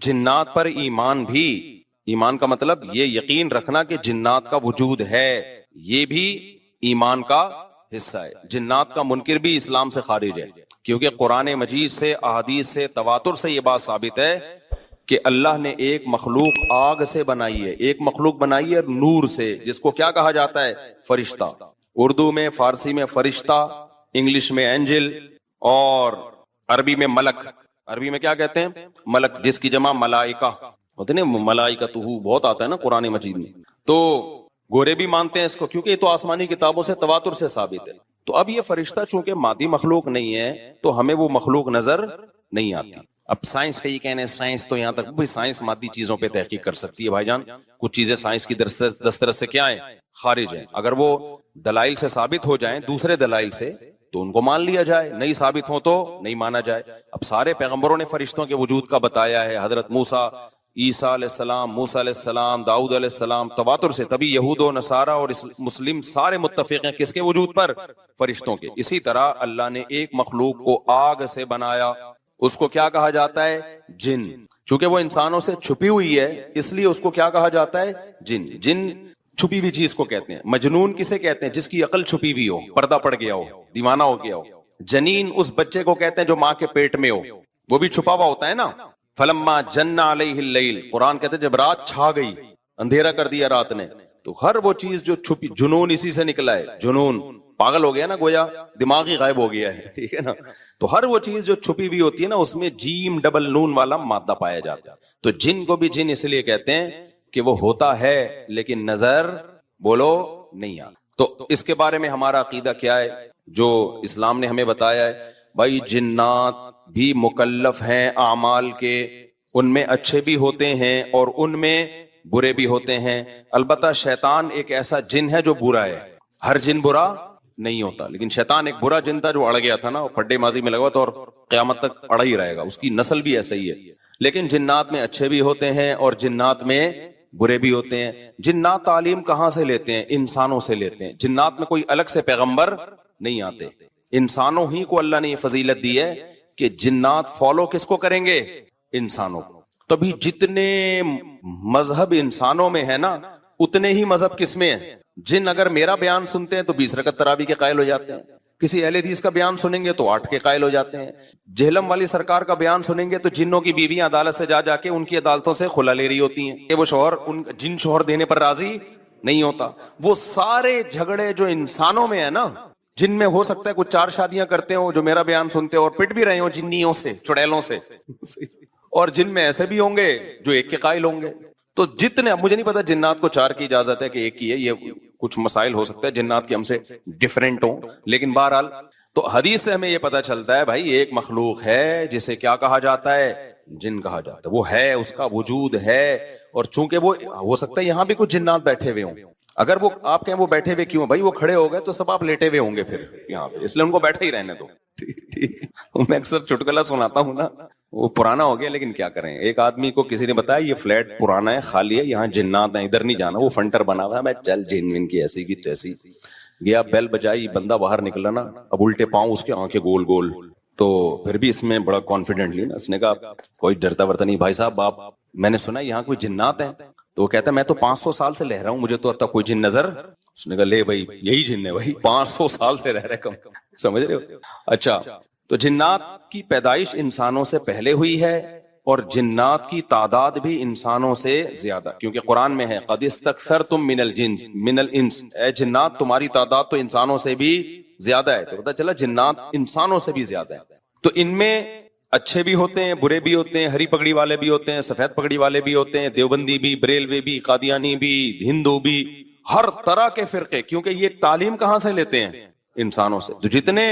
جنات پر ایمان بھی، ایمان کا مطلب یہ یقین رکھنا کہ جنات کا وجود ہے، یہ بھی ایمان کا حصہ ہے۔ جنات کا منکر بھی اسلام سے خارج ہے، کیونکہ قرآن مجید سے، احادیث سے، تواتر سے یہ بات ثابت ہے کہ اللہ نے ایک مخلوق آگ سے بنائی ہے، ایک مخلوق بنائی ہے نور سے، جس کو کیا کہا جاتا ہے؟ فرشتہ۔ اردو میں، فارسی میں فرشتہ، انگلش میں اینجل، اور عربی میں ملک۔ عربی میں کیا کہتے ہیں؟ ملک، جس کی جمع ملائکہ ہوتے ہیں، ملائکتہ بہت آتا ہے نا قرآن مجید میں۔ تو گورے بھی مانتے ہیں اس کو، کیونکہ یہ تو آسمانی کتابوں سے، تواتر سے ثابت ہے۔ تو اب یہ فرشتہ چونکہ مادی مخلوق نہیں ہے تو ہمیں وہ مخلوق نظر نہیں آتی۔ اب سائنس کا یہ کہنا ہے، سائنس تو یہاں تک بھائی سائنس مادی چیزوں پہ تحقیق کر سکتی ہے بھائی جان، کچھ چیزیں سائنس کی دسترس سے کیا ہیں؟ خارج ہیں۔ اگر وہ دلائل سے ثابت ہو جائیں، دوسرے دلائل سے، تو ان کو مان لیا جائے، نہیں ثابت ہو تو نہیں مانا جائے۔ اب سارے پیغمبروں نے فرشتوں کے وجود کا بتایا ہے، حضرت موسیٰ، عیسیٰ علیہ السلام، موسیٰ علیہ السلام، داؤد علیہ السلام، تواتر سے۔ تبھی یہود و نصارہ اور مسلم سارے متفق ہیں کس کے وجود پر؟ فرشتوں کے۔ اسی طرح اللہ نے ایک مخلوق کو آگ سے بنایا، اس کو کیا کہا جاتا ہے؟ جن۔ چونکہ وہ انسانوں سے چھپی ہوئی ہے اس لیے اس کو کیا کہا جاتا ہے؟ جن۔ جن چھپی ہوئی چیز کو کہتے ہیں۔ مجنون کسے کہتے ہیں؟ جس کی عقل چھپی ہوئی ہو، پردہ پڑ گیا ہو، دیوانہ ہو گیا ہو۔ جنین اس بچے کو کہتے ہیں جو ماں کے پیٹ میں ہو، وہ بھی چھپا ہوا ہوتا ہے نا۔ فلما جن علیہ اللیل، قرآن کہتے ہیں جب رات چھا گئی، اندھیرا کر دیا رات نے، تو ہر وہ چیز جو چھپی، جنون اسی سے نکلا ہے۔ جنون پاگل ہو گیا نا، گویا دماغ ہی غائب ہو گیا ہے، ٹھیک ہے نا۔ تو ہر وہ چیز جو چھپی ہوئی ہوتی ہے نا، اس میں جیم ڈبل نون والا مادہ پایا جاتا ہے۔ تو جن کو بھی جن اس لیے کہتے ہیں کہ وہ ہوتا ہے لیکن نظر، بولو، نہیں آتا۔ تو اس کے بارے میں ہمارا عقیدہ کیا ہے جو اسلام نے ہمیں بتایا ہے؟ بھائی جنات بھی مکلف ہیں اعمال کے، ان میں اچھے بھی ہوتے ہیں اور ان میں برے بھی ہوتے ہیں۔ البتہ شیطان ایک ایسا جن ہے جو برا ہے، ہر جن برا نہیں ہوتا، لیکن شیطان ایک برا جن تھا جو اڑ گیا تھا نا، پھڈے ماضی میں لگا تھا اور قیامت تک اڑا ہی رہے گا، اس کی نسل بھی ایسا ہی ہے۔ لیکن جنات میں اچھے بھی ہوتے ہیں اور جنات میں برے بھی ہوتے ہیں۔ جنات تعلیم کہاں سے لیتے ہیں؟ انسانوں سے لیتے ہیں۔ جنات میں کوئی الگ سے پیغمبر نہیں آتے، انسانوں ہی کو اللہ نے یہ فضیلت دی ہے کہ جنات فالو کس کو کریں گے؟ انسانوں کو۔ تبھی جتنے مذہب انسانوں میں ہے نا، اتنے ہی مذہب کس میں ہیں؟ جن اگر میرا بیان سنتے ہیں تو 20 رکعت تراویح کے قائل ہو جاتے ہیں، کسی اہل حدیث کا بیان سنیں گے تو 8 کے قائل ہو جاتے ہیں، جہلم والی سرکار کا بیان سنیں گے تو جنوں کی بیویاں عدالت سے جا کے ان کی عدالتوں سے خلا لے رہی ہوتی ہیں کہ وہ شوہر جن شوہر دینے پر راضی نہیں ہوتا۔ وہ سارے جھگڑے جو انسانوں میں ہے نا، جن میں ہو سکتا ہے کچھ 4 شادیاں کرتے ہوں جو میرا بیان سنتے ہو اور پٹ بھی رہے ہوں جنیوں سے، چڑیلوں سے، اور جن میں ایسے بھی ہوں گے جو 1 کے قائل ہوں گے۔ تو جتنے، اب مجھے نہیں پتا جنات کو 4 کی اجازت ہے کہ 1 کی ہے، یہ کچھ مسائل ہو سکتا ہے جنات کی ہم سے ڈیفرنٹ ہوں، لیکن بہرحال تو حدیث سے ہمیں یہ پتا چلتا ہے بھائی ایک مخلوق ہے جسے کیا کہا جاتا ہے؟ جن کہا جاتا ہے۔ وہ ہے، اس کا وجود ہے، اور چونکہ وہ ہو سکتا ہے یہاں بھی کچھ جنات بیٹھے ہوئے ہوں۔ اگر وہ آپ کہیں وہ بیٹھے ہوئے کیوں؟ بھائی وہ کھڑے ہو گئے تو سب آپ لیٹے ہوئے ہوں گے پھر یہاں پہ، اس لیے ان کو بیٹھے ہی رہنے دو۔ میں اکثر چٹکلا سناتا ہوں نا، وہ پرانا ہو گیا لیکن کیا کریں۔ ایک آدمی کو کسی نے بتایا یہ فلیٹ پرانا ہے، خالی ہے، یہاں جنات ہیں، ادھر نہیں جانا، وہ فنٹر بنا ہوا ہے۔ میں چل جن ون کی ایسی کی تیسی گیا، بیل بجائی، بندہ باہر نکلا نا، اب الٹے پاؤں اس کے آنکھیں گول گول، تو پھر بھی اس میں بڑا کانفیڈنٹلی نا اس نے کہا کوئی ڈرتا ورتا نہیں بھائی صاحب، آپ میں نے سنا یہاں کوئی جنات ہیں؟ تو وہ کہتا ہے میں تو 500 سال سے رہ رہا ہوں، مجھے تو اب تک کوئی جن نظر۔ اس نے کہا لے بھائی یہی جن ہے بھائی، 500 سال سے رہ رہے کم، سمجھ رہے ہو؟ اچھا، تو جنات کی پیدائش انسانوں سے پہلے ہوئی ہے اور جنات کی تعداد بھی انسانوں سے زیادہ، کیونکہ قرآن میں ہے قد استکثرتم من الانس، اے جنات تمہاری تعداد تو انسانوں سے بھی زیادہ ہے۔ تو پتہ چلا جنات انسانوں سے بھی زیادہ ہے۔ تو ان میں اچھے بھی ہوتے ہیں، برے بھی ہوتے ہیں، ہری پگڑی والے بھی ہوتے ہیں، سفید پگڑی والے بھی ہوتے ہیں، دیوبندی بھی، بریلوی بھی، قادیانی بھی، ہندو بھی، ہر طرح کے فرقے، کیونکہ یہ تعلیم کہاں سے لیتے ہیں؟ انسانوں سے۔ تو جتنے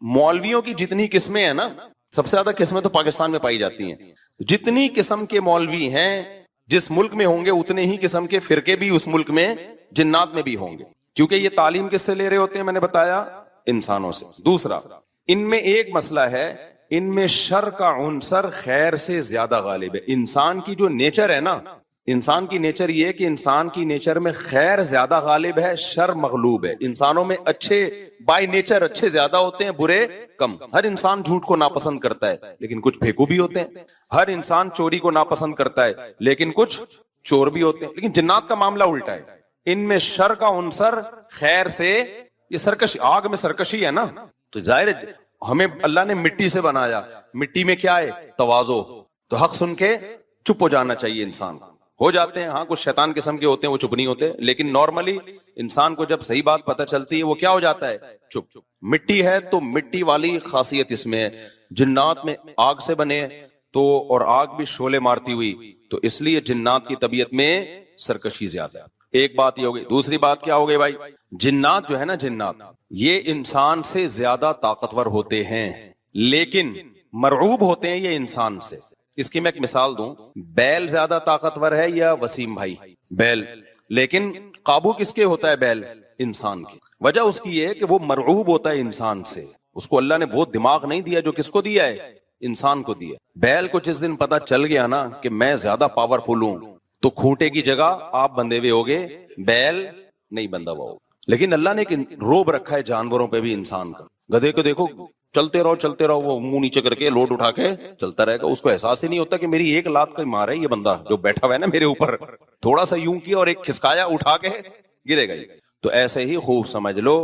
مولویوں کی جتنی قسمیں ہیں نا، سب سے زیادہ قسمیں تو پاکستان میں پائی جاتی ہیں۔ جتنی قسم کے مولوی ہیں جس ملک میں ہوں گے اتنے ہی قسم کے فرقے بھی اس ملک میں جنات میں بھی ہوں گے، کیونکہ یہ تعلیم کس سے لے رہے ہوتے ہیں؟ میں نے بتایا انسانوں سے۔ دوسرا، ان میں ایک مسئلہ ہے، ان میں شر کا عنصر خیر سے زیادہ غالب ہے۔ انسان کی جو نیچر ہے نا، انسان کی نیچر یہ ہے کہ انسان کی نیچر میں خیر زیادہ غالب ہے، شر مغلوب ہے. انسانوں میں اچھے بائی نیچر اچھے زیادہ ہوتے ہیں، برے کم. ہر انسان جھوٹ کو ناپسند کرتا ہے لیکن کچھ پھیکو بھی ہوتے ہیں. ہر انسان چوری کو ناپسند کرتا ہے لیکن کچھ چور بھی ہوتے ہیں. لیکن جنات کا معاملہ الٹا ہے، ان میں شر کا عنصر خیر سے، یہ سرکشی، آگ میں سرکشی ہے نا. تو ظاہر ہے ہمیں اللہ نے مٹی سے بنایا، مٹی میں کیا ہے؟ تواضع. تو حق سن کے چپ ہو جانا چاہیے. انسان ہو جاتے ہیں، ہاں کچھ شیطان قسم کے ہوتے ہیں وہ چپ نہیں ہوتے، لیکن نارملی انسان کو جب صحیح بات پتہ چلتی ہے وہ کیا ہو جاتا ہے؟ چپ. مٹی ہے تو مٹی والی خاصیت اس میں ہے. جنات میں آگ سے بنے تو، اور آگ بھی شعلے مارتی ہوئی، تو اس لیے جنات کی طبیعت میں سرکشی زیادہ ہے. ایک بات یہ ہو گئی. دوسری بات کیا ہو گئی بھائی؟ جنات جو ہے نا، جنات یہ انسان سے زیادہ طاقتور ہوتے ہیں لیکن مرعوب ہوتے ہیں یہ انسان سے. اس کی میں ایک مثال دوں، بیل زیادہ طاقتور ہے یا وسیم بھائی؟ بیل. لیکن قابو کس کے ہوتا ہے بیل؟ انسان کی. وجہ اس کی یہ ہے کہ وہ مرعوب ہوتا ہے انسان سے. اس کو اللہ نے وہ دماغ نہیں دیا جو کس کو دیا ہے؟ انسان کو دیا. بیل کو جس دن پتا چل گیا نا کہ میں زیادہ پاورفل ہوں تو کھوٹے کی جگہ آپ بندھے ہوئے ہوگے، بیل نہیں بندھا ہوا ہوگا. لیکن اللہ نے ایک روب رکھا ہے جانوروں پہ بھی انسان کا. گدھے کو دیکھو چلتے رہو، وہ منہ نیچے کر کے لوڈ اٹھا کے چلتا رہے گا. اس کو احساس ہی نہیں ہوتا کہ میری ایک لات کا مار ہے یہ بندہ جو بیٹھا ہوا ہے نا میرے اوپر، تھوڑا سا یوں کیا اور ایک کھسکایا اٹھا کے گرے گا. تو ایسے ہی خوب سمجھ لو،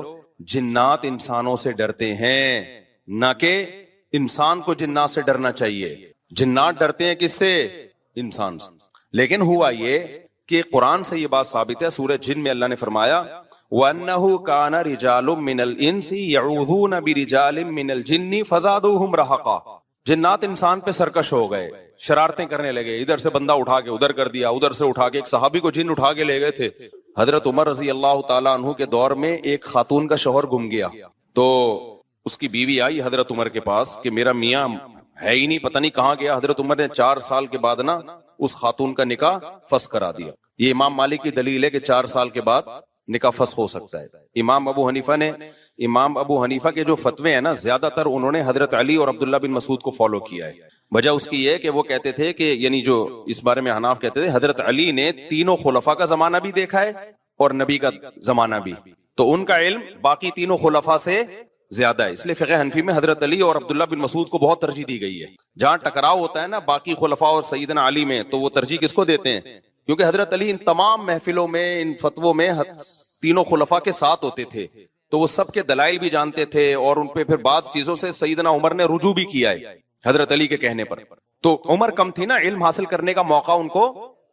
جنات انسانوں سے ڈرتے ہیں، نہ کہ انسان کو جنات سے ڈرنا چاہیے. جنات ڈرتے ہیں کس سے؟ انسان سے. لیکن ہوا یہ کہ قرآن سے یہ بات ثابت ہے. سورہ جن میں اللہ نے فرمایا وَأَنَّهُ كَانَ رِجَالٌ مِّنَ الْإِنسِ يَعُوذُونَ بِرِجَالٍ مِّنَ الْجِنِّ فَزَادُوهُمْ رَهَقًا. جنات انسان پہ سرکش ہو گئے، شرارتیں کرنے لگے. ادھر سے بندہ اٹھا کے ادھر کر دیا، ادھر سے اٹھا کے. ایک صحابی کو جن اٹھا کے لے گئے تھے. حضرت عمر رضی اللہ تعالیٰ عنہ کے دور میں ایک خاتون کا شوہر گم گیا، تو اس کی بیوی آئی حضرت عمر کے پاس کہ میرا میاں ہے ہی نہیں، پتہ نہیں کہاں گیا. حضرت عمر نے 4 سال کے بعد نا اس خاتون کا نکاح فسخ کرا دیا. یہ امام مالک کی دلیل ہے کہ 4 سال کے بعد نکاح فسخ ہو سکتا ہے. امام ابو حنیفہ کے جو فتوے ہیں نا، زیادہ تر انہوں نے حضرت علی اور عبداللہ بن مسعود کو فالو کیا ہے. وجہ اس کی یہ ہے کہ وہ کہتے تھے کہ، یعنی جو اس بارے میں حناف کہتے تھے، حضرت علی نے تینوں خلفاء کا زمانہ بھی دیکھا ہے اور نبی کا زمانہ بھی، تو ان کا علم باقی تینوں خلفاء سے زیادہ ہے. اس لیے فقہ حنفی میں حضرت علی اور عبداللہ بن مسعود کو بہت ترجیح دی گئی ہے. جہاں ٹکراؤ ہوتا ہے نا باقی خلفاء اور سیدنا علی میں، تو وہ ترجیح کس کو دیتے ہیں؟ کیونکہ حضرت علی ان تمام محفلوں میں، ان فتووں میں تینوں خلفاء کے ساتھ ہوتے تھے، تو وہ سب کے دلائل بھی جانتے تھے، اور ان پہ پھر بعض چیزوں سے سیدنا عمر نے رجوع بھی کیا ہے حضرت علی کے کہنے پر. تو عمر کم تھی نا، علم حاصل کرنے کا موقع ان کو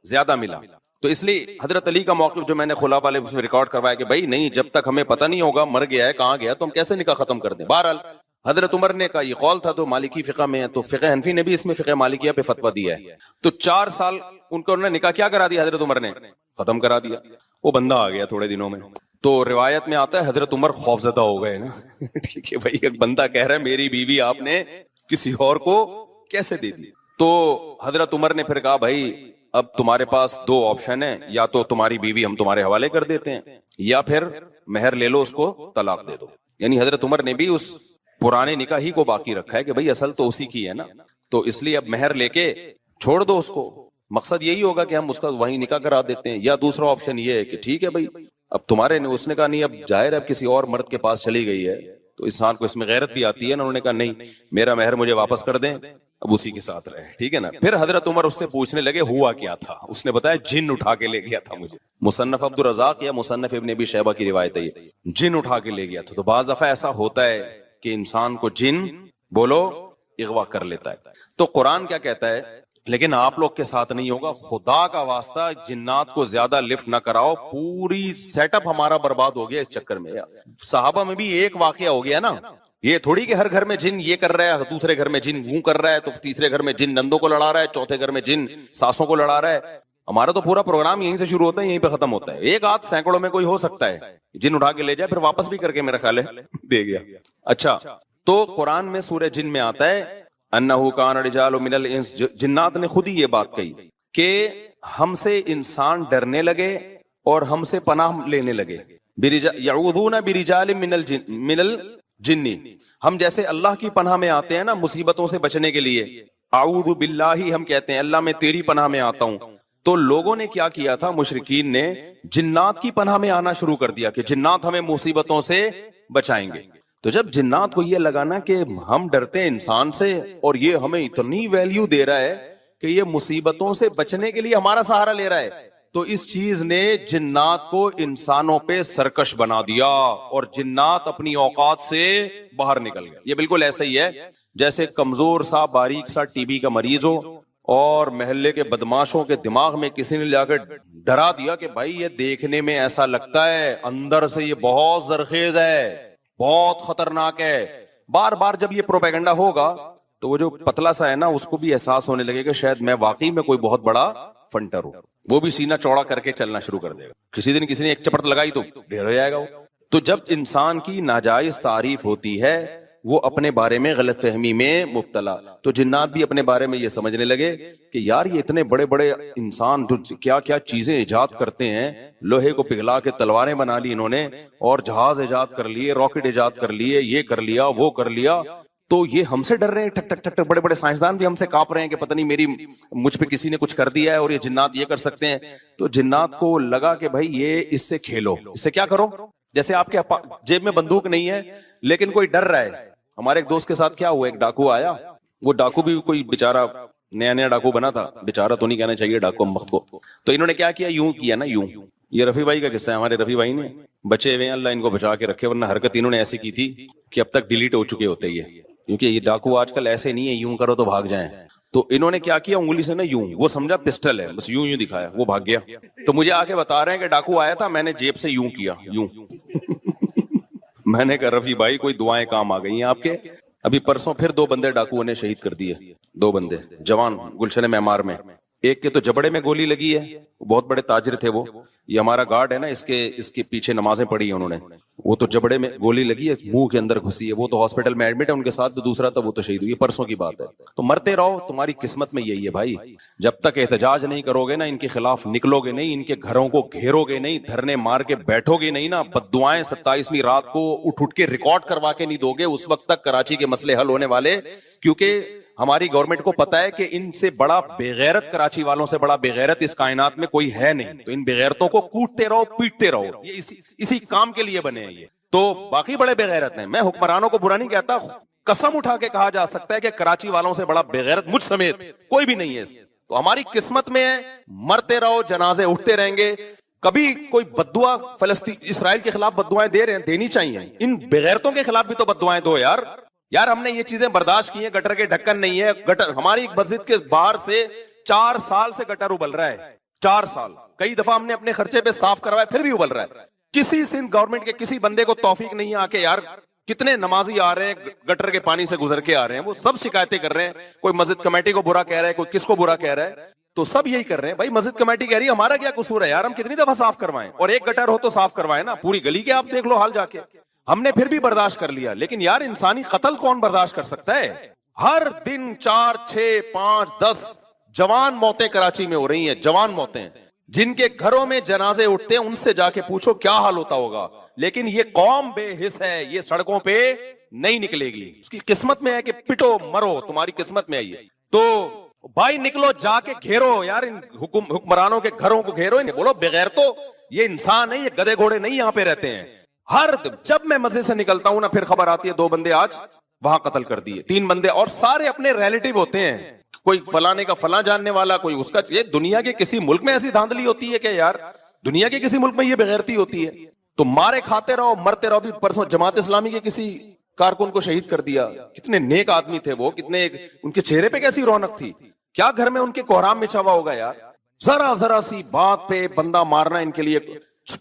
زیادہ ملا. تو اس لیے حضرت علی کا موقف جو میں نے خلا والے اس میں ریکارڈ کروایا کہ بھائی نہیں، جب تک ہمیں پتہ نہیں ہوگا مر گیا ہے کہاں گیا تو ہم کیسے نکاح ختم کر دیں. بہرحال حضرت عمر نے کا یہ قول تھا، تو مالکی فقہ میں ہے، تو فقہ حنفی نے بھی اس میں فقہ مالکیہ پہ فتویٰ دیا ہے. تو 4 سال ان کو انہوں نے نکاح کیا کرا دیا، حضرت عمر نے ختم کرا دیا. وہ بندہ آ گیا تھوڑے دنوں میں. تو روایت میں آتا ہے حضرت عمر خوفزدہ ہو گئے نا ٹھیک ہے بھائی، ایک بندہ کہہ رہا ہے میری بیوی آپ نے کسی اور کو کیسے دے دی. تو حضرت عمر نے پھر کہا بھائی اب تمہارے پاس 2 آپشن ہیں، یا تو تمہاری بیوی ہم تمہارے حوالے کر دیتے ہیں، یا پھر مہر لے لو، اس کو طلاق دے دو. یعنی حضرت عمر نے بھی اس پرانے نکاح ہی کو باقی رکھا ہے کہ بھئی اصل تو اسی کی ہے نا، تو اس لیے اب مہر لے کے چھوڑ دو اس کو. مقصد یہی ہوگا کہ ہم اس کا وہیں نکاح کرا دیتے ہیں. یا دوسرا آپشن یہ ہے کہ ٹھیک ہے بھئی اب تمہارے نے، اس نے کہا نہیں اب ظاہر ہے اب کسی اور مرد کے پاس چلی گئی ہے، تو انسان کو اس میں غیرت بھی آتی ہے نا. انہوں نے کہا نہیں، میرا مہر مجھے واپس کر دیں، اب اسی کے ساتھ رہے، ٹھیک ہے نا. پھر حضرت عمر اس سے پوچھنے لگے ہوا کیا تھا. اس نے بتایا جن اٹھا کے لے گیا تھا مجھے. مصنف عبد الرزاق یا مصنف ابن ابی شیبہ کی روایت ہے، یہ جن اٹھا کے لے گیا تھا. تو بعض دفعہ ایسا ہوتا ہے کہ انسان کو جن بولو اغوا کر لیتا ہے. تو قرآن کیا کہتا ہے، لیکن آپ لوگ کے ساتھ نہیں ہوگا، خدا کا واسطہ جنات کو زیادہ لفٹ نہ کراؤ. پوری سیٹ اپ ہمارا برباد ہو گیا اس چکر میں. صحابہ میں بھی ایک واقعہ ہو گیا نا، یہ تھوڑی کہ ہر گھر میں جن یہ کر رہا ہے، دوسرے گھر میں جن وہ کر رہا ہے، تو تیسرے گھر میں جن نندوں کو لڑا رہا ہے، چوتھے گھر میں جن ساسوں کو لڑا رہا ہے. ہمارا تو پورا پروگرام یہیں سے شروع ہوتا ہے، یہیں پہ ختم ہوتا ہے. ایک آدھ سینکڑوں میں کوئی ہو سکتا ہے جن اٹھا کے لے جائے، پھر واپس بھی کر کے میرا خیال ہے دے گیا. اچھا، تو قرآن میں سورہ جن میں آتا ہے انہو کان رجال من الانس، جنات نے خود ہی یہ بات کہی کہ ہم سے انسان ڈرنے لگے اور ہم سے پناہ لینے لگے. یعوذون برجال من الجن، ہم جیسے اللہ کی پناہ میں آتے ہیں نا مصیبتوں سے بچنے کے لیے، اعوذ باللہ ہم کہتے ہیں اللہ میں تیری پناہ میں آتا ہوں. تو لوگوں نے کیا کیا تھا, مشرکین نے جنات کی پناہ میں آنا شروع کر دیا کہ جنات ہمیں مصیبتوں سے بچائیں گے. تو جب جنات کو یہ لگانا کہ ہم ڈرتے ہیں انسان سے اور یہ ہمیں اتنی ویلیو دے رہا ہے کہ یہ مصیبتوں سے بچنے کے لیے ہمارا سہارا لے رہا ہے, تو اس چیز نے جنات کو انسانوں پہ سرکش بنا دیا اور جنات اپنی اوقات سے باہر نکل گئے. یہ بالکل ایسا ہی ہے جیسے کمزور سا باریک سا ٹی بی کا مریض ہو اور محلے کے بدماشوں کے دماغ میں کسی نے لا کر ڈرا دیا کہ بھائی یہ دیکھنے میں ایسا لگتا ہے, اندر سے یہ بہت زرخیز ہے, بہت خطرناک ہے. بار بار جب یہ پروپیگنڈا ہوگا تو وہ جو پتلا سا ہے نا, اس کو بھی احساس ہونے لگے کہ شاید میں واقعی میں کوئی بہت بڑا فنٹر ہوں. وہ بھی سینہ چوڑا کر کے چلنا شروع کر دے گا. کسی دن کسی نے ایک چپٹ لگائی تو ڈھیر ہو جائے گا وہ. تو جب انسان کی ناجائز تعریف ہوتی ہے, وہ اپنے بارے میں غلط فہمی میں مبتلا, تو جنات بھی اپنے بارے میں یہ سمجھنے لگے کہ یار یہ اتنے بڑے بڑے انسان جو کیا کیا چیزیں ایجاد کرتے ہیں, لوہے کو پگھلا کے تلواریں بنا لی انہوں نے, اور جہاز ایجاد کر لیے, راکٹ ایجاد کر لیے, یہ کر لیا وہ کر لیا, تو یہ ہم سے ڈر رہے ہیں. ٹھک ٹھک ٹھک ٹھک بڑے بڑے سائنسدان بھی ہم سے کانپ رہے ہیں کہ پتہ نہیں مجھ پہ کسی نے کچھ کر دیا ہے اور یہ جنات یہ کر سکتے ہیں. تو جنات کو لگا کہ بھائی یہ اس سے کھیلو, اس سے کیا کرو. جیسے آپ کے جیب میں بندوق نہیں ہے لیکن کوئی ڈر رہا ہے. ہمارے ایک دوست کے ساتھ کیا ہوا, ایک ڈاکو آیا, وہ ڈاکو بھی کوئی بیچارہ نیا نیا ڈاکو بنا تھا, بیچارہ تو نہیں کہنا چاہیے ڈاکو مخت کو. تو انہوں نے کیا کیا, یوں کیا نا, یوں. یہ رفیع بھائی کا قصہ ہے, ہمارے رفیع بھائی نے بچے ہوئے ہیں, اللہ ان کو بچا کے رکھے, ورنہ حرکت انہوں نے ایسی کی تھی کہ اب تک ڈیلیٹ ہو چکے ہوتے یہ, کیونکہ یہ ڈاکو آج کل ایسے نہیں ہے یوں کرو تو بھاگ جائیں. تو انہوں نے کیا کیا, انگلی سے نا یوں, وہ سمجھا پسٹل ہے, بس یوں یوں دکھایا, وہ بھاگ گیا. تو مجھے آ کے بتا رہے ہیں کہ ڈاکو آیا تھا, میں نے جیب سے یوں کیا, یوں. میں نے کہا رفیع بھائی کوئی دعائیں کام آ گئی ہیں آپ کے. ابھی پرسوں پھر 2 بندے ڈاکوؤں نے شہید کر دیے, 2 بندے جوان گلشن معمار میں. ایک کے تو جبڑے میں گولی لگی ہے, بہت بڑے تاجر تھے وہ, یہ ہمارا گارڈ ہے نا, اس کے پیچھے نمازیں پڑھی ہیں انہوں نے, وہ تو جبڑے میں گولی لگی ہے, منہ کے اندر گھسی ہے, وہ تو ہاسپٹل میں ایڈمٹ ہے, ان کے ساتھ تو دوسرا تھا وہ تو شہید ہوئی, پرسوں کی بات ہے. تو مرتے رہو, تمہاری قسمت میں یہی ہے بھائی. جب تک احتجاج نہیں کرو گے نا, ان کے خلاف نکلو گے نہیں, ان کے گھروں کو گھیرو گے نہیں, دھرنے مار کے بیٹھو گے نہیں نا, بددعائیں 27ویں رات کو اٹھ کے ریکارڈ کروا کے نہیں دو گے, اس وقت تک کراچی کے مسئلے حل ہونے والے. کیونکہ ہماری گورنمنٹ کو پتا ہے کہ ان سے بڑا بےغیرت, کراچی والوں سے بڑا بےغیرت اس کائنات میں کوئی ہے نہیں. تو ان بےغیرتوں کو کوٹتے رہو, پیٹتے رہو, یہ اسی کام کے لیے بنے ہیں یہ. تو باقی بڑے بےغیرت ہیں, میں حکمرانوں کو برا نہیں کہتا, قسم اٹھا کے کہا جا سکتا ہے کہ کراچی والوں سے بڑا بےغیرت مجھ سمیت کوئی بھی نہیں ہے. تو ہماری قسمت میں ہے, مرتے رہو, جنازے اٹھتے رہیں گے. کبھی کوئی بددعا فلسطین اسرائیل کے خلاف بددعائیں دے رہے ہیں, دینی چاہیے. ان بےغیرتوں کے خلاف بھی تو بددعائیں دو یار. ہم نے یہ چیزیں برداشت کی ہیں, گٹر کے ڈھکن نہیں ہے, گٹر ہماری مسجد کے باہر سے 4 سال سے گٹر ابل رہا ہے, 4 سال. کئی دفعہ ہم نے اپنے خرچے پہ صاف کروایا, پھر بھی ابل رہا ہے. کسی سندھ گورنمنٹ کے کسی بندے کو توفیق نہیں ہے آ کے, یار کتنے نمازی آ رہے ہیں گٹر کے پانی سے گزر کے آ رہے ہیں, وہ سب شکایتیں کر رہے ہیں. کوئی مسجد کمیٹی کو برا کہہ رہا ہے, کوئی کس کو برا کہہ رہا ہے, تو سب یہی کر رہے ہیں. بھائی مسجد کمیٹی کہہ رہی ہے ہمارا کیا قصور ہے یار, ہم کتنی دفعہ صاف کروائیں, اور ایک گٹر ہو تو صاف کروائیں نا, پوری گلی کے آپ دیکھ لو حال جا کے. ہم نے پھر بھی برداشت کر لیا, لیکن یار انسانی قتل کون برداشت کر سکتا ہے. ہر دن 4 6 5 10 جوان موتیں کراچی میں ہو رہی ہیں, جوان موتیں. جن کے گھروں میں جنازے اٹھتے ہیں ان سے جا کے پوچھو کیا حال ہوتا ہوگا. لیکن یہ قوم بے حس ہے, یہ سڑکوں پہ نہیں نکلے گی. اس کی قسمت میں ہے کہ پٹو مرو, تمہاری قسمت میں ہے یہ. تو بھائی نکلو, جا کے گھیرو یار, ان حکمرانوں کے گھروں کو گھیرو. بولو بغیر تو یہ انسان ہے, یہ گدے گھوڑے نہیں یہاں پہ رہتے ہیں. جب میں مسجد سے نکلتا ہوں نا, پھر خبر آتی ہے 2 بندے آج وہاں قتل کر دیے, 3 بندے, اور سارے اپنے ریلیٹیو ہوتے ہیں. کوئی فلانے کا فلاں جاننے والا, کوئی اس کا. یہ دنیا کے کسی ملک میں ایسی دھاندلی ہوتی ہے کہ یار, دنیا کے کسی ملک میں یہ بغیرتی ہوتی ہے. تو مارے کھاتے رہو, مرتے رہو. بھی پرسوں جماعت اسلامی کے کسی کارکن کو شہید کر دیا. کتنے نیک آدمی تھے وہ, کتنے ان کے چہرے پہ کیسی رونق تھی. کیا گھر میں ان کے کوہرام مچا ہوا ہوگا یار. ذرا سی بات پہ بندہ مارنا ان کے لیے.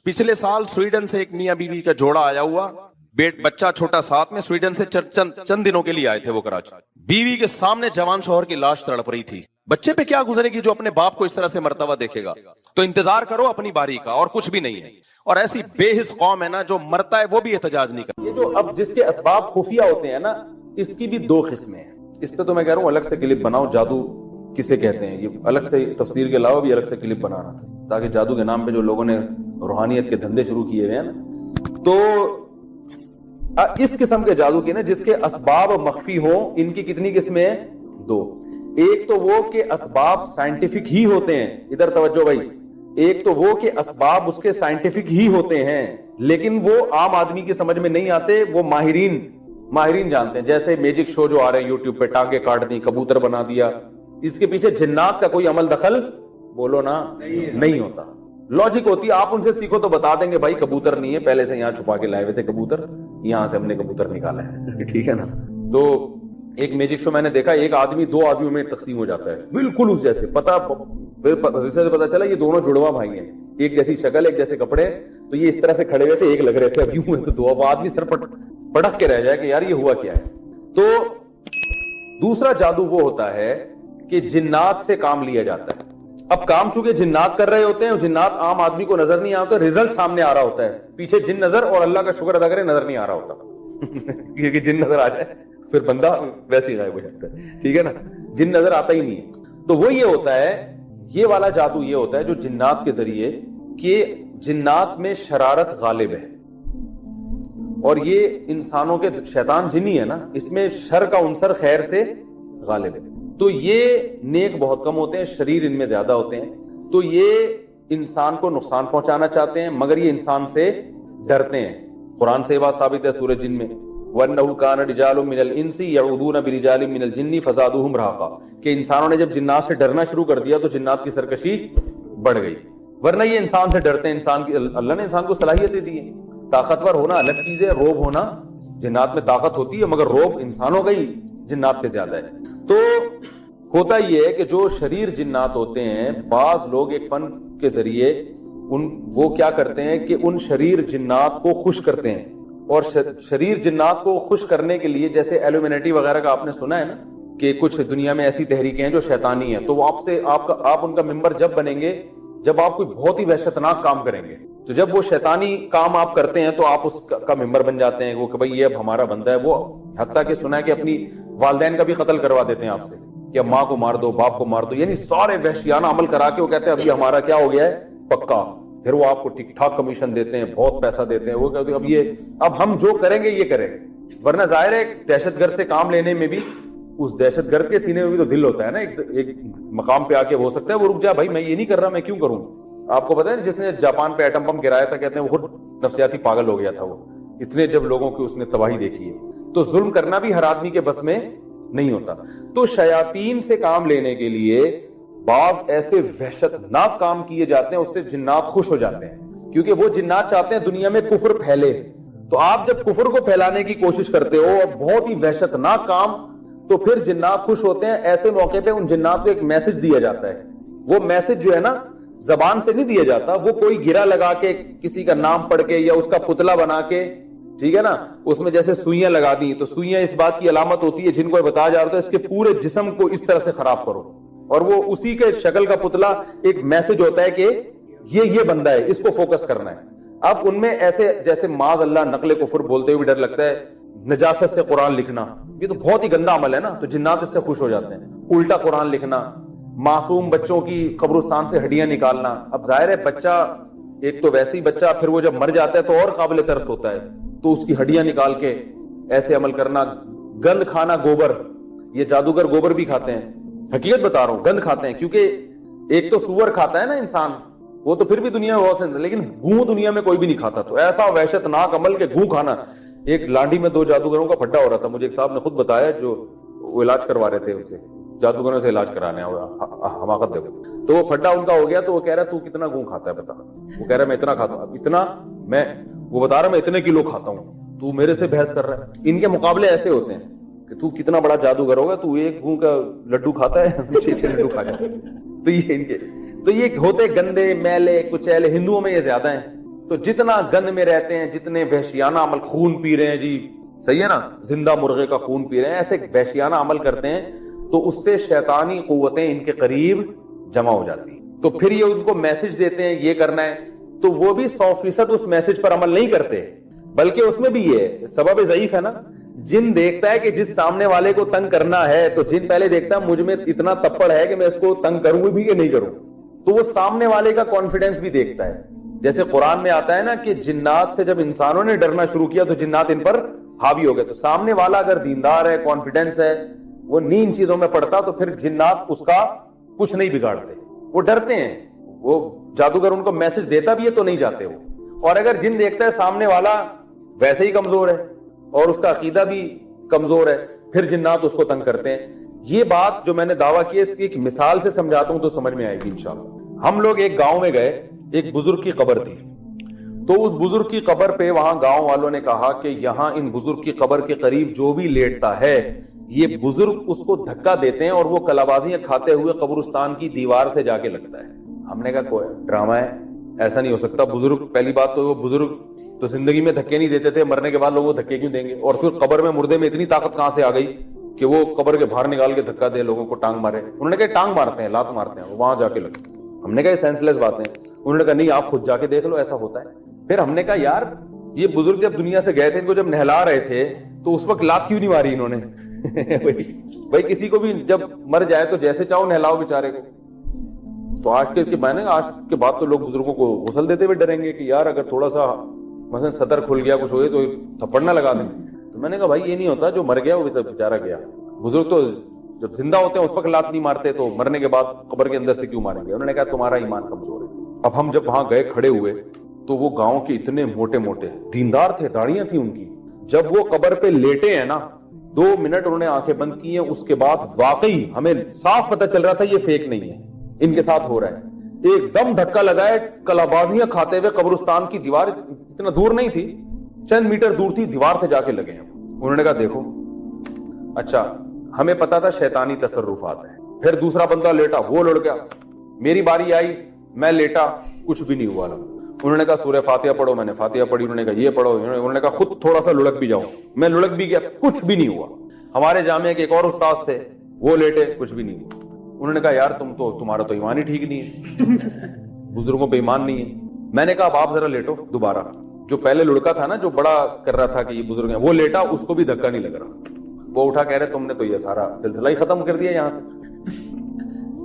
پچھلے سال سویڈن سے ایک میاں بیوی کا جوڑا آیا ہوا, بچہ چھوٹا ساتھ میں, سویڈن سے چند دنوں کے لیے آئے تھے وہ کراچی. بیوی کے سامنے جوان شوہر کی لاش تڑپ رہی تھی. بچے پہ کیا گزرے گی جو اپنے باپ کو اس طرح سے مرتا ہوا دیکھے گا. تو انتظار کرو اپنی باری کا, اور کچھ بھی نہیں ہے. اور ایسی بے حس قوم ہے نا, جو مرتا ہے وہ بھی احتجاج نہیں کرتا. یہ جو اب جس کے اسباب خفیہ ہوتے ہیں نا, اس کی بھی 2 قسمیں ہیں. اس پہ تو میں کہہ رہا ہوں الگ سے کلپ بناؤ, جادو کسے کہتے ہیں, یہ الگ سے تفسیر کے علاوہ بھی الگ سے کلپ بنانا, تاکہ جادو کے نام پہ جو لوگوں نے روحانیت کے دھندے شروع کیے ہوئے ہیں نا, تو اس قسم کے جادو کی نا, جس کے اسباب مخفی ہوں, ان کی کتنی قسمیں ہیں؟ 2. ایک تو وہ کہ اسباب سائنٹیفک ہی ہوتے ہیں، ادھر توجہ بھائی، ایک تو وہ کہ اسباب اس کے سائنٹیفک ہی ہوتے ہیں لیکن وہ عام آدمی کی سمجھ میں نہیں آتے، وہ ماہرین جانتے ہیں. جیسے میجک شو جو آ رہے ہیں یوٹیوب پہ، ٹانگیں کاٹ دی، کبوتر بنا دیا، اس کے پیچھے جنات کا کوئی عمل دخل بولو نا نہیں ہوتا. لاجک ہوتی ہے، آپ ان سے سیکھو تو بتا دیں گے بھائی کبوتر نہیں ہے، پہلے سے یہاں چھپا کے لائے ہوئے تھے کبوتر، یہاں سے ہم نے کبوتر نکالا ہے. ٹھیک ہے نا. تو ایک میجک شو میں نے دیکھا، ایک آدمی 2 آدمیوں میں تقسیم ہو جاتا ہے بالکل اس جیسے، پتا چلا یہ دونوں جڑواں بھائی ہیں، ایک جیسی شکل ایک جیسے کپڑے، تو یہ اس طرح سے کھڑے ہوئے تھے، ایک لگ رہے تھے، اب یوں ہوئے تو 2 آدمی سر پٹک کے رہ جائے کہ یار یہ ہوا کیا ہے. تو دوسرا جادو وہ ہوتا ہے کہ جنات سے کام لیا جاتا ہے. اب کام چونکہ جنات کر رہے ہوتے ہیں، جنات عام آدمی کو نظر نہیں آتا، رزلٹ سامنے آ رہا ہوتا ہے، پیچھے جن نظر، اور اللہ کا شکر ادا کرے نظر نہیں آ رہا ہوتا کیونکہ جن نظر آ جائے پھر بندہ ویسے ہی غائب ہو جاتا ہے. ٹھیک ہے نا، جن نظر آتا ہی نہیں ہے. تو وہ یہ ہوتا ہے، یہ والا جادو یہ ہوتا ہے جو جنات کے ذریعے، کہ جنات میں شرارت غالب ہے، اور یہ انسانوں کے شیطان جنی ہے نا، اس میں شر کا عنصر خیر سے غالب ہے. تو یہ نیک بہت کم ہوتے ہیں، شریر ان میں زیادہ ہوتے ہیں. تو یہ انسان کو نقصان پہنچانا چاہتے ہیں مگر یہ انسان سے ڈرتے ہیں. قرآن سے یہ بات ثابت ہے سورہ جن میں، وَأَنَّهُ كَانَ رِجَالٌ مِّنَ الْإِنسِ يَعُوذُونَ بِرِجَالٍ مِّنَ الْجِنِّ فَزَادُوهُمْ رَهَقًا، کہ انسانوں نے جب جنات سے ڈرنا شروع کر دیا تو جنات کی سرکشی بڑھ گئی. ورنہ یہ انسان سے ڈرتے ہیں. انسان کی اللہ نے انسان کو صلاحیتیں دی ہیں. طاقتور ہونا الگ چیز ہے، روب ہونا، جنات میں طاقت ہوتی ہے مگر روب انسانوں کا ہی جنات پہ زیادہ ہے. تو ہوتا یہ ہے کہ جو شریر جنات ہوتے ہیں، بعض لوگ ایک فن کے ذریعے وہ کیا کرتے ہیں کہ ان شریر جنات کو خوش کرتے ہیں. اور شریر جنات کو خوش کرنے کے لیے، جیسے ایلومینٹی وغیرہ کا آپ نے سنا ہے نا، کہ کچھ دنیا میں ایسی تحریکیں ہیں جو شیطانی ہیں، تو وہ آپ ان کا ممبر جب بنیں گے جب آپ کوئی بہت ہی وحشتناک کام کریں گے. تو جب وہ شیطانی کام آپ کرتے ہیں تو آپ اس کا ممبر بن جاتے ہیں، وہ کہ بھائی یہ اب ہمارا بندہ ہے. وہ حتیٰ کہ سنا ہے کہ اپنی والدین کا بھی قتل کروا دیتے ہیں آپ سے، کہ ماں کو مار دو، باپ کو مار دو، یعنی سارے وحشیانہ عمل کرا کے وہ کہتے ہیں ابھی ہمارا کیا ہو گیا ہے پکا. پھر وہ آپ کو ٹھیک ٹھاک کمیشن دیتے ہیں، بہت پیسہ دیتے ہیں. وہ کہتے ہیں اب ہم جو کریں گے یہ کریں. ورنہ ظاہر ہے دہشت گرد سے کام لینے میں بھی، اس دہشت گرد کے سینے میں بھی تو دل ہوتا ہے نا. ایک مقام پہ آ کے ہو سکتا ہے وہ رک جائے، بھائی میں یہ نہیں کر رہا، میں کیوں کروں. آپ کو پتا ہے جس نے جاپان پہ ایٹم بم گرایا تھا، کہتے ہیں وہ خود نفسیاتی پاگل ہو گیا تھا، وہ اتنے جب لوگوں کی اس نے تباہی دیکھی ہے. تو ظلم کرنا بھی ہر آدمی کے بس میں نہیں ہوتا. تو شیاطین سے کام لینے کے لیے بعض ایسے وحشتناک کام کیے جاتے ہیں، اس سے جنات خوش ہو جاتے ہیں، کیونکہ وہ جنات چاہتے ہیں دنیا میں کفر پھیلے. تو آپ جب کفر کو پھیلانے کی کوشش کرتے ہو اور بہت ہی وحشتناک کام، تو پھر جنات خوش ہوتے ہیں. ایسے موقع پہ ان جنات کو ایک میسج دیا جاتا ہے. وہ میسج جو ہے نا زبان سے نہیں دیا جاتا، وہ کوئی گرہ لگا کے، کسی کا نام پڑھ کے، یا اس کا پتلا بنا کے، ٹھیک ہے نا، اس میں جیسے سوئیاں لگا دی. تو سوئیاں اس بات کی علامت ہوتی ہے، جن کو بتایا جا رہا ہے اس کے پورے جسم کو اس طرح سے خراب کرو، اور وہ اسی کے شکل کا پتلا ایک میسج ہوتا ہے کہ یہ بندہ ہے، اس کو فوکس کرنا ہے. اب ان میں ایسے جیسے معاذ اللہ نقل کفر بولتے ہوئے بھی ڈر لگتا ہے، نجاست سے قرآن لکھنا، یہ تو بہت ہی گندا عمل ہے نا. تو جنات اس سے خوش ہو جاتے ہیں. الٹا قرآن لکھنا، معصوم بچوں کی قبرستان سے ہڈیاں نکالنا. اب ظاہر ہے بچہ ایک تو ویسے ہی بچہ، پھر وہ جب مر جاتا ہے تو اور قابل ترس ہوتا ہے، تو اس کی ہڈیاں نکال کے ایسے عمل کرنا. گند کھانا، گوبر، یہ جادوگر گوبر بھی کھاتے ہیں، حقیقت بتا رہا ہوں، گند کھاتے ہیں. کیونکہ ایک تو سور کھاتا ہے نا انسان، وہ تو پھر بھی دنیا میں بہت سے، لیکن گوں دنیا میں کوئی بھی نہیں کھاتا. تو ایسا وحشتناک عمل کہ گوں کھانا. ایک لانڈی میں 2 جادوگروں کا پھڈا ہو رہا تھا، مجھے ایک صاحب نے خود بتایا، جو وہ علاج کروا رہے تھے ان سے، جادوگروں سے علاج کرانے، حماقت دیکھو. تو وہ پھڈا ان کا ہو گیا، تو وہ کہہ رہا تو کتنا گوں کھاتا ہے بتا. وہ کہہ رہا میں اتنا کھاتا ہوں، اتنا میں، وہ بتا رہا میں اتنے کلو کھاتا ہوں، تو میرے سے بحث کر رہا ہے. ان کے مقابلے ایسے ہوتے ہیں کہ تو کتنا بڑا جادوگر ہوگا، تو ایک گوں کا لڈو کھاتا ہے، 6 لڈو کھا جاتا ہے. تو یہ ان کے، تو یہ ہوتے گندے، میلے، کچیلے. ہندوؤں میں یہ زیادہ ہیں. تو جتنا گند میں رہتے ہیں، جتنے وحشیانہ عمل، خون پی رہے ہیں جی، صحیح ہے نا، زندہ مرغے کا خون پی رہے ہیں، ایسے وحشیانہ عمل کرتے ہیں، تو اس سے شیطانی قوتیں ان کے قریب جمع ہو جاتی ہیں. تو پھر یہ اس کو میسج دیتے ہیں یہ کرنا ہے، تو وہ بھی 100% اس میسج پر عمل نہیں کرتے، بلکہ اس میں بھی یہ سبب ضعیف ہے نا. جن دیکھتا ہے کہ جس سامنے والے کو تنگ کرنا ہے، تو جن پہلے دیکھتا ہے مجھ میں اتنا تپڑ ہے کہ میں اس کو تنگ کروں بھی کہ نہیں کروں، تو وہ سامنے والے کا کانفیڈنس بھی دیکھتا ہے. جیسے قرآن میں آتا ہے نا کہ جنات سے جب انسانوں نے ڈرنا شروع کیا تو جنات ان پر حاوی ہو گئے. تو سامنے والا اگر دیندار ہے، کانفیڈنس ہے، وہ نیند چیزوں میں پڑتا تو پھر جنات اس کا کچھ نہیں بگاڑتے, وہ ڈرتے ہیں. وہ جادوگر ان کو میسج دیتا بھی ہے تو نہیں جاتے وہ, اور اگر جن دیکھتا ہے سامنے والا ویسے ہی کمزور ہے اور اس کا عقیدہ بھی کمزور ہے, پھر جنات اس کو تنگ کرتے ہیں. یہ بات جو میں نے دعویٰ کی اس کی ایک مثال سے سمجھاتا ہوں تو سمجھ میں آئے گی انشاءاللہ. ہم لوگ ایک گاؤں میں گئے, ایک بزرگ کی قبر تھی, تو اس بزرگ کی قبر پہ وہاں گاؤں والوں نے کہا کہ یہاں ان بزرگ کی قبر کے قریب جو بھی لیٹتا ہے یہ بزرگ اس کو دھکا دیتے ہیں اور وہ کلابازیاں کھاتے ہوئے قبرستان کی دیوار سے جا کے لگتا ہے. ہم نے کہا کوئی ڈرامہ ہے, ایسا نہیں ہو سکتا. بزرگ, پہلی بات تو وہ بزرگ تو زندگی میں دھکے نہیں دیتے تھے, مرنے کے بعد لوگوں کو دھکے کیوں دیں گے؟ اور پھر قبر میں مردے میں اتنی طاقت کہاں سے آ گئی کہ وہ قبر کے باہر نکال کے دھکا دے, لوگوں کو ٹانگ مارے؟ انہوں نے کہا ٹانگ مارتے ہیں, لات مارتے ہیں, وہاں جا کے لگتے. ہم نے کہا یہ سینس لیس باتیں. انہوں نے کہا نہیں آپ خود جا کے دیکھ لو ایسا ہوتا ہے. پھر ہم نے کہا یار یہ بزرگ جب دنیا سے گئے تھے, ان کو جب نہلا رہے تھے تو اس وقت لات کیوں نہیں ماری انہوں نے؟ بھائی کسی کو بھی جب مر جائے تو جیسے چاہو نہلاؤ بیچارے کو. تو آج کے بعد تو لوگ بزرگوں کو غسل دیتے ہوئے ڈریں گے کہ یار اگر تھوڑا سا مثلا صدر کھل گیا کچھ ہوئے تو تھپڑ نہ لگا دیں. تو میں نے کہا بھائی یہ نہیں ہوتا, جو مر گیا وہ بیچارہ گیا. بزرگ تو جب زندہ ہوتے ہیں اس وقت لات نہیں مارتے, تو مرنے کے بعد قبر کے اندر سے کیوں ماریں گے؟ انہوں نے کہا تمہارا ایمان کمزور ہے. اب ہم جب وہاں گئے کھڑے ہوئے تو وہ گاؤں کے اتنے موٹے موٹے دیندار تھے, داڑیاں تھیں ان کی. جب وہ قبر پہ لیٹے ہیں نا 2 منٹ انہوں نے آنکھیں بند کی ہیں, اس کے بعد واقعی ہمیں صاف پتہ چل رہا تھا یہ فیک نہیں ہے, ان کے ساتھ ہو رہا ہے. ایک دم دھکا لگائے, کلابازیاں کھاتے ہوئے قبرستان کی دیوار اتنا دور نہیں تھی, چند میٹر دور تھی, دیوار سے جا کے لگے ہیں. انہوں نے کہا دیکھو اچھا ہمیں پتا تھا شیطانی تصرفات ہیں. پھر دوسرا بندہ لیٹا, وہ لڑ گیا. میری باری آئی, میں لیٹا, کچھ بھی نہیں ہوا. انہوں نے کہا سورہ فاتحہ پڑھو, میں نے فاتحہ پڑھی. انہوں نے کہا یہ پڑھو. انہوں نے کہا خود تھوڑا سا لڑک بھی جاؤ, میں لڑک بھی گیا, کچھ بھی نہیں ہوا. ہمارے جامعہ کے ایک اور استاذ تھے, وہ لیٹے, کچھ بھی نہیں ہوا. انہوں نے کہا یار تمہارا تو ایمان ہی ٹھیک نہیں ہے, بزرگوں پہ ایمان نہیں ہے. میں نے کہا اب آپ ذرا لیٹو دوبارہ. جو پہلے لڑکا تھا نا جو بڑا کر رہا تھا کہ یہ بزرگ ہیں, وہ لیٹا, اس کو بھی دھکا نہیں لگ رہا. وہ اٹھا کہہ رہے تم نے تو یہ سارا سلسلہ ہی ختم کر دیا یہاں سے.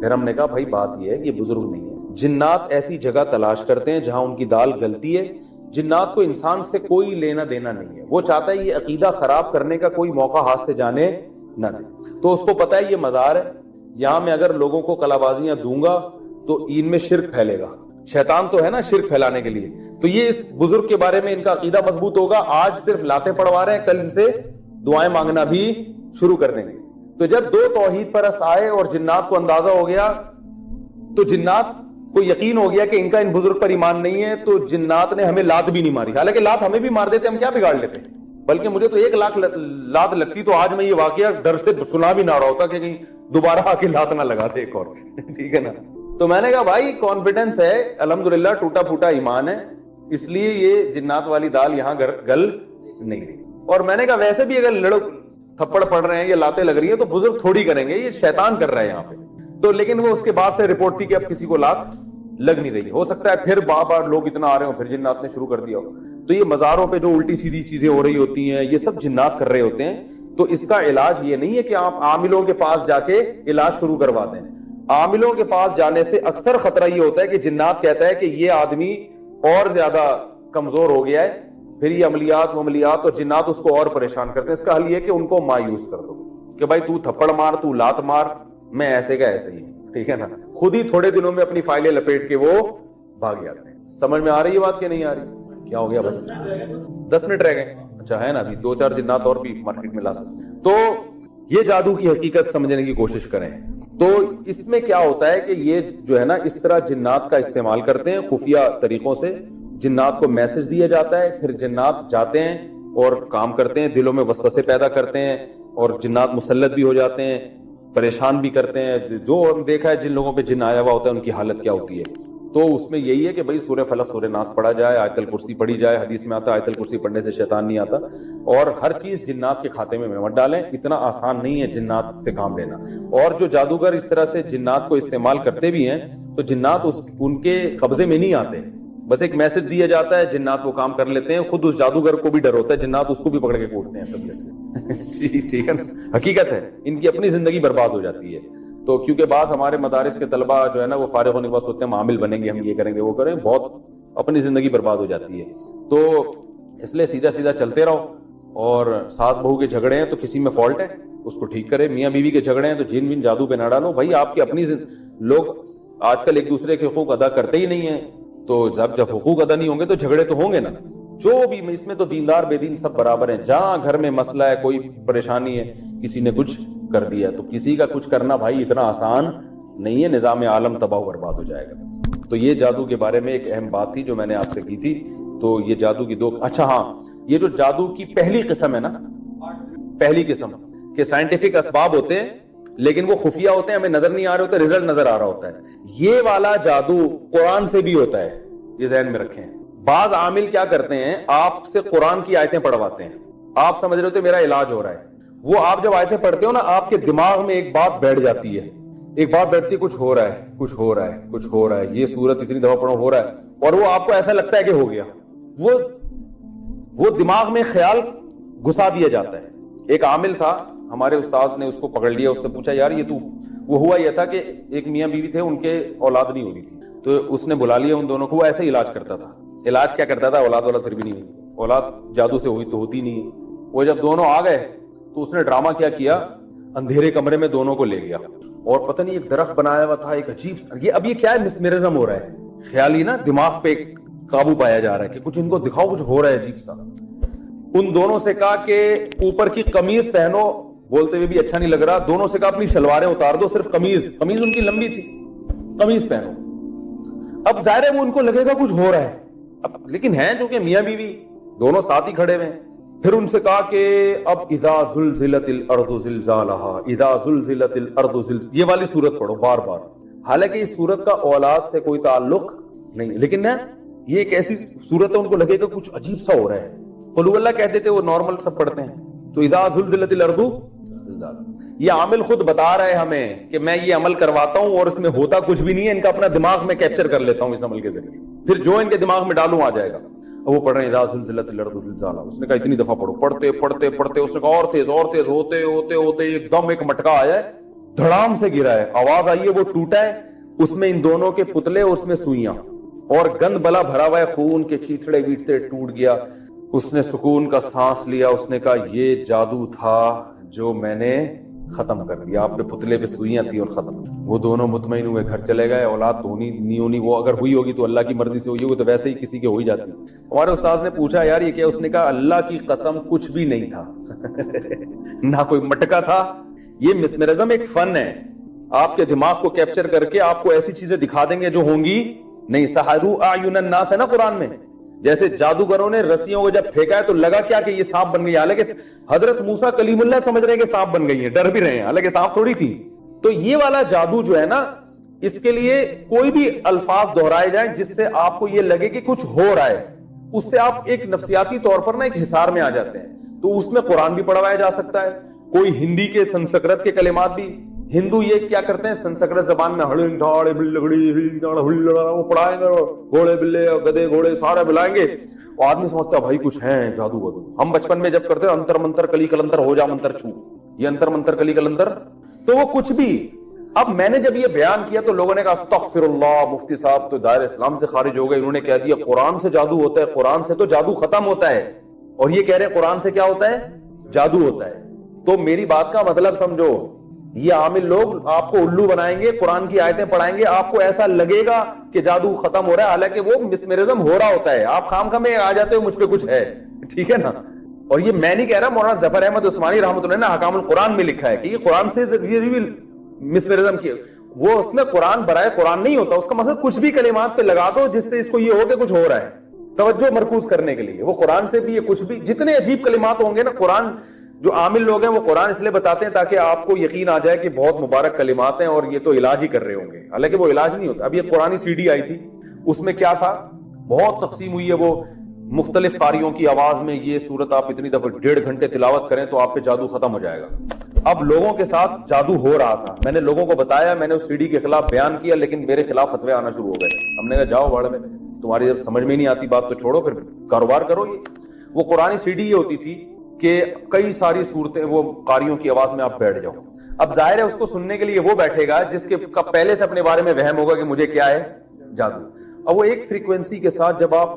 پھر ہم نے کہا بھائی بات یہ ہے کہ یہ بزرگ نہیں ہے. جنات ایسی جگہ تلاش کرتے ہیں جہاں ان کی دال گلتی ہے. جنات کو انسان سے کوئی لینا دینا نہیں ہے. وہ چاہتا ہے یہ عقیدہ خراب کرنے کا کوئی موقع ہاتھ سے جانے نہ دے. تو اس کو پتا ہے یہ مزار ہے, یہاں میں اگر لوگوں کو کلابازیاں دوں گا تو ان میں شرک پھیلے گا. شیطان تو ہے نا شرک پھیلانے کے لیے. تو یہ اس بزرگ کے بارے میں ان کا عقیدہ مضبوط ہوگا. آج صرف لاتیں پڑوا رہے ہیں, کل ان سے دعائیں مانگنا بھی شروع کر دیں گے. تو جب 2 توحید پرست آئے اور جنات کو اندازہ ہو گیا, تو جنات کو یقین ہو گیا کہ ان کا ان بزرگ پر ایمان نہیں ہے, تو جنات نے ہمیں لات بھی نہیں ماری. حالانکہ لات ہمیں بھی مار دیتے, ہم کیا بگاڑ لیتے, بلکہ مجھے تو 1 لاکھ لات لگتی تو آج میں یہ واقعہ ڈر سے سنا بھی نہ رہا ہوتا کہ کہیں دوبارہ آ کے لات نہ لگا دے ایک اور. ٹھیک ہے نا. تو میں نے کہا بھائی کانفیڈنس ہے, الحمدللہ ٹوٹا پھوٹا ایمان ہے, اس لیے یہ جنات والی دال یہاں گل نہیں رہی. اور میں نے کہا ویسے بھی اگر تھپڑ پڑ رہے ہیں یا لاتیں لگ رہی ہیں تو بزرگ تھوڑی کریں گے, یہ شیطان کر رہا ہے یہاں پہ. تو لیکن وہ اس کے بعد سے رپورٹ تھی کہ اب کسی کو لات لگ نہیں رہی. ہو سکتا ہے پھر بار لوگ اتنا آ رہے ہو, پھر جنات نے شروع کر دیا ہو. تو یہ مزاروں پہ جو الٹی سیدھی چیزیں ہو رہی ہوتی ہیں یہ سب جنات کر رہے ہوتے ہیں. تو اس کا علاج یہ نہیں ہے کہ آپ عاملوں کے پاس جا کے علاج شروع کروا دیں. عاملوں کے پاس جانے سے اکثر خطرہ یہ ہوتا ہے کہ جنات کہتا ہے کہ یہ آدمی اور زیادہ کمزور ہو گیا ہے, پھر یہ عملیات اور جنات اس کو اور پریشان کرتے ہیں. اس کا حل یہ کہ ان کو مایوس کر دو کہ بھائی تو تھپڑ مار, تو لات مار, میں ایسے کا ایسے ہی. ٹھیک ہے نا. خود ہی تھوڑے دنوں میں اپنی فائلیں لپیٹ کے وہ بھاگ جاتے ہیں. سمجھ میں آ رہی ہے بات کہ نہیں آ رہی؟ کیا ہو گیا بس 10 منٹ رہ گئے. اچھا ہے نا, ابھی 2-4 جنات اور بھی مارکیٹ میں لا سکتے. تو یہ جادو کی حقیقت سمجھنے کی کوشش کریں. تو اس میں کیا ہوتا ہے کہ یہ جو ہے نا اس طرح جنات کا استعمال کرتے ہیں خفیہ طریقوں سے. جنات کو میسج دیا جاتا ہے, پھر جنات جاتے ہیں اور کام کرتے ہیں, دلوں میں وسوسے پیدا کرتے ہیں, اور جنات مسلط بھی ہو جاتے ہیں, پریشان بھی کرتے ہیں. جو دیکھا ہے جن لوگوں پہ جن آیا ہوا ہوتا ہے ان کی حالت کیا ہوتی ہے. تو اس میں یہی ہے کہ بھائی سورہ فلق سورہ ناس پڑھا جائے, آیت الکرسی پڑھی جائے. حدیث میں آتا ہے آیت الکرسی پڑھنے سے شیطان نہیں آتا. اور ہر چیز جنات کے کھاتے میں مت ڈالیں, اتنا آسان نہیں ہے جنات سے کام لینا. اور جو جادوگر اس طرح سے جنات کو استعمال کرتے بھی ہیں تو جنات ان کے قبضے میں نہیں آتے, بس ایک میسج دیا جاتا ہے, جنات وہ کام کر لیتے ہیں. خود اس جادوگر کو بھی ڈر ہوتا ہے, جنات اس کو بھی پکڑ کے کوٹتے ہیں طبیعت سے. ٹھیک ہے نا, حقیقت ہے. ان کی اپنی زندگی برباد ہو جاتی ہے. تو کیونکہ بعض ہمارے مدارس کے طلبہ جو ہے نا وہ فارغ ہونے کے بعد سوچتے ہیں ہم عامل بنیں گے, ہم یہ کریں گے وہ کریں, بہت اپنی زندگی برباد ہو جاتی ہے. تو اس لیے سیدھا سیدھا چلتے رہو, اور ساس بہو کے جھگڑے ہیں تو کسی میں فالٹ ہے, اس کو ٹھیک کرے. میاں بیوی کے جھگڑے ہیں تو جن بن جادو پہ نہ ڈالو بھائی. آپ کی اپنی لوگ آج کل ایک دوسرے کے حقوق ادا کرتے ہی نہیں ہیں, تو جب حقوق ادا نہیں ہوں گے تو جھگڑے تو ہوں گے نا. جو بھی اس میں تو دیندار بے دین سب برابر ہیں. جہاں گھر میں مسئلہ ہے, کوئی پریشانی ہے, کسی نے کچھ کر دیا تو کسی کا کچھ کرنا بھائی اتنا آسان نہیں ہے, نظام عالم تباہ و برباد ہو جائے گا. تو یہ جادو کے بارے میں ایک اہم بات تھی جو میں نے آپ سے کی تھی. تو یہ جادو کی دو, اچھا ہاں, یہ جو جادو کی پہلی قسم ہے نا, پہلی قسم کہ سائنٹیفک اسباب ہوتے ہیں لیکن وہ خفیہ ہوتے ہیں, ہمیں نظر نہیں آ رہے ہوتے, رزلٹ نظر آ رہا ہوتا ہے. یہ والا جادو قرآن سے بھی ہوتا ہے, یہ ذہن میں رکھیں. بعض عامل کیا کرتے ہیں, آپ سے قرآن کی آیتیں پڑھواتے ہیں, آپ سمجھ رہے ہوتے میرا علاج ہو رہا ہے. وہ آپ جب آیتیں پڑھتے ہو نا, آپ کے دماغ میں ایک بات بیٹھ جاتی ہے, ایک بات بیٹھتی ہے, کچھ ہو رہا ہے, کچھ ہو رہا ہے, کچھ ہو رہا ہے, یہ سورت اتنی دفعہ پڑھو ہو رہا ہے, اور وہ آپ کو ایسا لگتا ہے کہ ہو گیا. وہ دماغ میں خیال گھسا دیا جاتا ہے. ایک عامل تھا, ہمارے استاذ نے اس کو پکڑ لیا, اس سے پوچھا یار یہ تو, وہ ہوا یہ تھا کہ ایک میاں بیوی تھے, ان کے اولاد نہیں ہو رہی تھی, تو اس نے بلا لیا ان دونوں کو. وہ ایسے ہی علاج کرتا تھا. علاج کیا کرتا تھا, اولاد والا پھر بھی نہیں ہوئی, اولاد جادو سے ہوئی تو ہوتی نہیں. وہ جب دونوں آ گئے تو اس نے ڈرامہ کیا, اندھیرے کمرے میں دونوں کو لے گیا, اور پتہ نہیں ایک درخت بنایا ہوا تھا, ایک عجیب سا, یہ اب یہ کیا ہے, مسمرزم ہو رہا ہے, خیالی نا دماغ پہ قابو پایا جا رہا ہے کہ کچھ ان کو دکھاؤ, کچھ ہو رہا ہے عجیب سا. ان دونوں سے کہا کہ اوپر کی قمیض پہنو, بولتے ہوئے بھی اچھا نہیں لگ رہا. دونوں سے کہا اپنی شلواریں اتار دو, صرف قمیض ان کی لمبی تھی, قمیض پہنو. اب ظاہر ہے وہ ان کو لگے گا کچھ ہو رہا ہے, اب لیکن ہیں جو کہ میاں بیوی دونوں ساتھ ہی کھڑے ہوئے ہیں. پھر ان سے کہا کہ اب اذا زلزلت الارض زلزالہا, اذا زلزلت الارض یہ والی سورت پڑھو بار بار. حالانکہ اس سورت کا اولاد سے کوئی تعلق نہیں, لیکن نا یہ ایک ایسی سورت ہے, ان کو لگے گا کچھ عجیب سا ہو رہا ہے. قل اللہ کہتے تھے, وہ نارمل سب پڑھتے ہیں. تو اذا زلزلت الارض, یہ عامل خود بتا رہا ہے ہمیں کہ میں یہ عمل کرواتا ہوں اور اس میں ہوتا کچھ بھی نہیں ہے, ان کا اپنا دماغ میں کیپچر کر لیتا ہوں اس عمل کے ذریعے, پھر جو ان کے دماغ میں ڈالوں آ جائے گا. وہ پڑھ رہے ہیں اذا زلزلت الارض زلزالہا, اس نے کہا اتنی دفعہ پڑھو. پڑھتے پڑھتے پڑھتے اس نے کہا اور تیز ہوتے ہوتے ہوتے ایک دم ایک مٹکا آیا ہے, دھڑام سے گرا ہے, آواز آئی ہے, وہ ٹوٹا ہے, اس میں ان دونوں کے پتلے, اس میں سوئیاں, اور گند بلا بھرا ہوا ہے, خون کے چیتڑے ویٹتے, ٹوٹ گیا. اس نے سکون کا سانس لیا, اس نے کہا یہ جادو تھا جو میں نے ختم کر دیا, آپ پہ پتلے پہ سوئیاں تھی اور ختم. وہ دونوں مطمئن ہوئے, گھر چلے گئے. اولاد تو ہونی نہیں ہونی, وہ اگر ہوئی ہوگی تو اللہ کی مرضی سے ہوئی ہوگی, تو ویسے ہی کسی کے ہو ہی جاتی. ہمارے استاذ نے پوچھا یار یہ کیا, اس نے کہا اللہ کی قسم کچھ بھی نہیں تھا نہ کوئی مٹکا تھا. یہ مسمرزم ایک فن ہے, آپ کے دماغ کو کیپچر کر کے آپ کو ایسی چیزیں دکھا دیں گے جو ہوں گی نہیں. سحروا اعین الناس ہے نا قرآن میں, جیسے جادوگروں نے رسیوں کو جب پھینکا ہے تو لگا کیا کہ یہ سانپ بن گئی, حالانکہ حضرت موسیٰ کلیم اللہ سمجھ رہے ہیں کہ سانپ بن گئی ہیں, ڈر بھی رہے ہیں, حالانکہ سانپ تھوڑی تھی. تو یہ والا جادو جو ہے نا, اس کے لیے کوئی بھی الفاظ دہرائے جائیں جس سے آپ کو یہ لگے کہ کچھ ہو رہا ہے, اس سے آپ ایک نفسیاتی طور پر نا ایک حصار میں آ جاتے ہیں. تو اس میں قرآن بھی پڑھوایا جا سکتا ہے, کوئی ہندی کے سنسکرت کے کلمات بھی. ہندو یہ کیا کرتے ہیں, سنسکرت زبان میں وہ پڑھائیں گے, گھوڑے بلے گدے گھوڑے سارے بلائیں گے, اور آدمی سمجھتا ہے بھائی کچھ ہیں جادو وادو. ہم بچپن میں جب کرتے ہیں انتر منتر کلی کلندر ہو جا منتر چھو, یہ انتر منتر کلی کلندر, تو وہ کچھ بھی. اب میں نے جب یہ بیان کیا تو لوگوں نے کہا استغفر اللہ, مفتی صاحب تو دائرہ اسلام سے خارج ہو گئے, انہوں نے کہہ دیا قرآن سے جادو ہوتا ہے, قرآن سے تو جادو ختم ہوتا ہے, اور یہ کہہ رہے ہیں قرآن سے کیا ہوتا ہے, جادو ہوتا ہے. تو میری بات کا مطلب سمجھو, یہ عامل لوگ آپ کو الو بنائیں گے, قرآن کی آیتیں پڑھائیں گے, آپ کو ایسا لگے گا کہ جادو ختم ہو رہا ہے, حالانکہ وہ مسمرزم ہو رہا ہوتا ہے. آپ خام خام میں آ جاتے ہو مجھ پہ کچھ ہے, ٹھیک ہے نا. اور یہ میں نہیں کہہ رہا, مولانا ظفر احمد عثمانی رحمۃ اللہ نے حکام القرآن میں لکھا ہے کہ یہ قرآن سے مسمرزم کی, وہ اس میں قرآن برائے قرآن نہیں ہوتا, اس کا مقصد کچھ بھی کلمات پہ لگا دو جس سے اس کو یہ ہو کہ کچھ ہو رہا ہے, توجہ مرکوز کرنے کے لیے. وہ قرآن سے بھی یہ کچھ بھی جتنے عجیب کلمات ہوں گے نا, قرآن جو عامل لوگ ہیں وہ قرآن اس لیے بتاتے ہیں تاکہ آپ کو یقین آ جائے کہ بہت مبارک کلمات ہیں اور یہ تو علاج ہی کر رہے ہوں گے, حالانکہ وہ علاج نہیں ہوتا. اب یہ قرآنی سی ڈی آئی تھی, اس میں کیا تھا, بہت تقسیم ہوئی ہے, وہ مختلف قاریوں کی آواز میں یہ سورت آپ اتنی دفعہ 1.5 گھنٹے تلاوت کریں تو آپ پہ جادو ختم ہو جائے گا. اب لوگوں کے ساتھ جادو ہو رہا تھا, میں نے لوگوں کو بتایا, میں نے اس سی ڈی کے خلاف بیان کیا, لیکن میرے خلاف فتوے آنا شروع ہو گئے. ہم نے کہا جاؤ بڑھ میں, تمہاری جب سمجھ میں نہیں آتی بات تو چھوڑو, پھر کاروبار کرو. یہ وہ قرآنی سی ڈی یہ ہوتی تھی کہ کئی ساری صورتیں وہ قاریوں کی آواز میں آپ بیٹھ جاؤ. اب ظاہر ہے اس کو سننے کے لیے وہ بیٹھے گا جس کے پہلے سے اپنے بارے میں وہم ہوگا کہ مجھے کیا ہے, جادو. اب وہ ایک فریکوینسی کے ساتھ جب آپ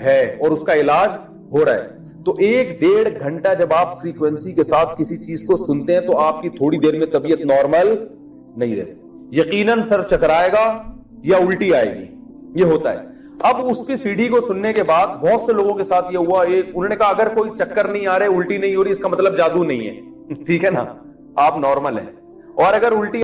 ہے اور اس کا علاج ہو رہا ہے. تو 1-1.5 گھنٹہ جب آپ فریکوینسی کے ساتھ کسی چیز کو سنتے ہیں تو آپ کی تھوڑی دیر میں طبیعت نارمل نہیں رہتی, یقیناً سر چکرائے گا یا الٹی آئے گی, یہ ہوتا ہے. اب اس کی سی ڈی کو سننے کے بعد بہت سے لوگوں کے ساتھ یہ ہوا, انہوں نے کہا اگر کوئی چکر نہیں آ رہے, الٹی نہیں ہو رہی, اس کا مطلب جادو نہیں ہے. ٹھیک ہے نا, آپ نارمل ہیں. اور اگر الٹی